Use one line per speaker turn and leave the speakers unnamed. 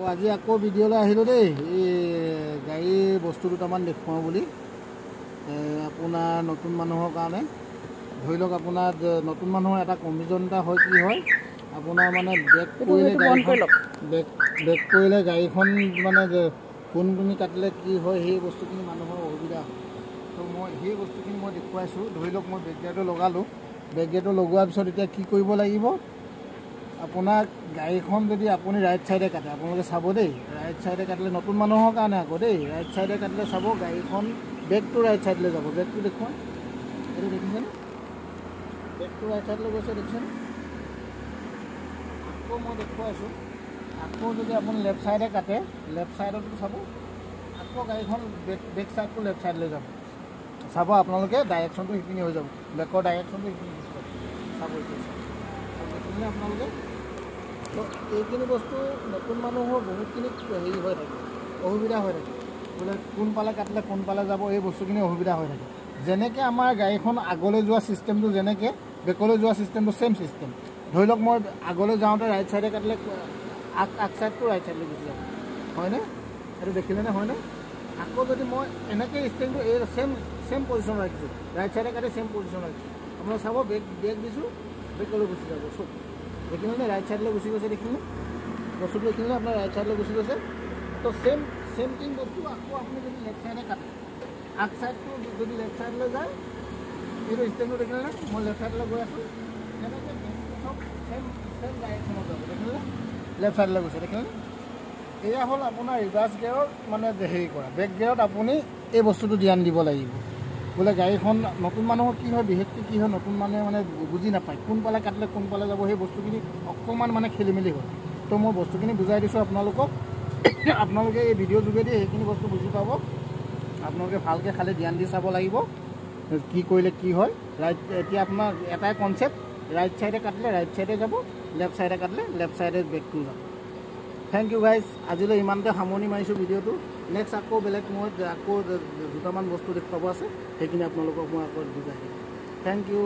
আজি আকৌ ভিডিঅ'লৈ আহিলোঁ দেই এই গাড়ীৰ বস্তু দুটামান দেখুৱাওঁ বুলি আপোনাৰ নতুন মানুহৰ কাৰণে ধৰি লওক আপোনাৰ নতুন মানুহৰ এটা কমিজন এটা হয় কি হয় আপোনাৰ মানে বেক কৰিলে গাড়ীখন মানে কোনখিনি কাটিলে কি হয় সেই বস্তুখিনি মানুহৰ অসুবিধা হয় তো মই সেই বস্তুখিনি মই দেখুৱাইছোঁ ধৰি লওক মই বেক গিয়াৰটো লগালোঁ বেক গিয়াৰটো লগোৱাৰ পিছত এতিয়া কি কৰিব লাগিব আপোনাৰ গাড়ীখন যদি আপুনি ৰাইট চাইডে কাটে আপোনালোকে চাব দেই ৰাইট চাইডে কাটিলে নতুন মানুহৰ কাৰণে আকৌ দেই ৰাইট চাইডে কাটিলে চাব গাড়ীখন বেকটো ৰাইট চাইডলৈ যাব বেকটো দেখুৱাই এইটো দেখিছেনে বেকটো ৰাইট চাইডলৈ গৈছে দেখিছেনে আকৌ মই দেখুৱাইছোঁ আকৌ যদি আপুনি লেফ্ট চাইডে কাটে লেফ্ট চাইডতো চাব আকৌ গাড়ীখন বেক চাইডটো লেফ্ট চাইডলৈ যাব চাব আপোনালোকে ডাইৰেকশ্যনটো সেইখিনি হৈ যাব বেকৰ ডাইৰেকশ্যনটো সেইখিনি চাব দেখিলে আপোনালোকে তো এইখিনি বস্তু নতুন মানুহৰ বহুতখিনি হেৰি হৈ থাকে অসুবিধা হৈ থাকে বোলে কোনফালে কাটিলে কোনফালে যাব এই বস্তুখিনি অসুবিধা হৈ থাকে যেনেকৈ আমাৰ গাড়ীখন আগলৈ যোৱা ছিষ্টেমটো যেনেকৈ বেকলৈ যোৱা ছিষ্টেমটো ছেইম ছিষ্টেম ধৰি লওক মই আগলৈ যাওঁতে ৰাইট চাইডে কাটিলে আগ চাইডটো ৰাইট চাইডলৈ গুচি যাব হয়নে এইটো দেখিলেনে হয়নে আকৌ যদি মই এনেকৈ ষ্টেৰিংটো এই ছেইম পজিশ্যন ৰাখিছোঁ ৰাইট চাইডে কাটি ছেইম পজিশ্যন ৰাখিছোঁ আপোনালোকে চাব বেক দিছোঁ বেকলৈ গুচি যাব চব দেখিলেনে ৰাইট চাইডলৈ গুচি গৈছে দেখিলে বস্তুটো দেখিলে আপোনাৰ ৰাইট চাইডলৈ গুচি গৈছে তো ছেইম থিং বস্তু আকৌ আপুনি যদি লেফ্ট চাইডে কাটে আগ চাইডটো যদি লেফ্ট চাইডলৈ যায় এইটো ষ্টেৰিংটো দেখিলেনে মই লেফ্ট চাইডলৈ গৈ আছোঁ তেনেকৈ চব ছেইম ডাইৰেকশ্যনত যাব দেখিলে লেফ্ট চাইডলৈ গৈছে দেখিলেনে এয়া হ'ল আপোনাৰ ৰিভাৰ্ছ গিয়াৰত মানে হেৰি কৰা বেক গিয়াৰত আপুনি এই বস্তুটো ধ্যান দিব লাগিব বোলে গাড়ীখন নতুন মানুহৰ কি হয় বিশেষকৈ কি হয় নতুন মানুহে মানে বুজি নাপায় কোনফালে কাটিলে কোনফালে যাব সেই বস্তুখিনি অকণমান মানে খেলি মেলি হয় তো মই বস্তুখিনি বুজাই দিছোঁ আপোনালোকক আপোনালোকে এই ভিডিঅ'ৰ যোগেদি সেইখিনি বস্তু বুজি পাব আপোনালোকে ভালকৈ খালি ধ্যান দি চাব লাগিব কি কৰিলে কি হয় ৰাইট এতিয়া আপোনাৰ এটাই কনচেপ্ট ৰাইট চাইডে কাটিলে ৰাইট চাইডে যাব লেফ্ট চাইডে কাটিলে লেফ্ট চাইডে বেকটো যাব থেংক ইউ গাইজ আজিলৈ ইমানতে সামৰণি মাৰিছোঁ ভিডিঅ'টো নেক্সট আকৌ বেলেগ মই আকৌ দুটামান বস্তু দেখুৱাব আছে সেইখিনি আপোনালোকক মই আকৌ বুজাই দিম থেংক ইউ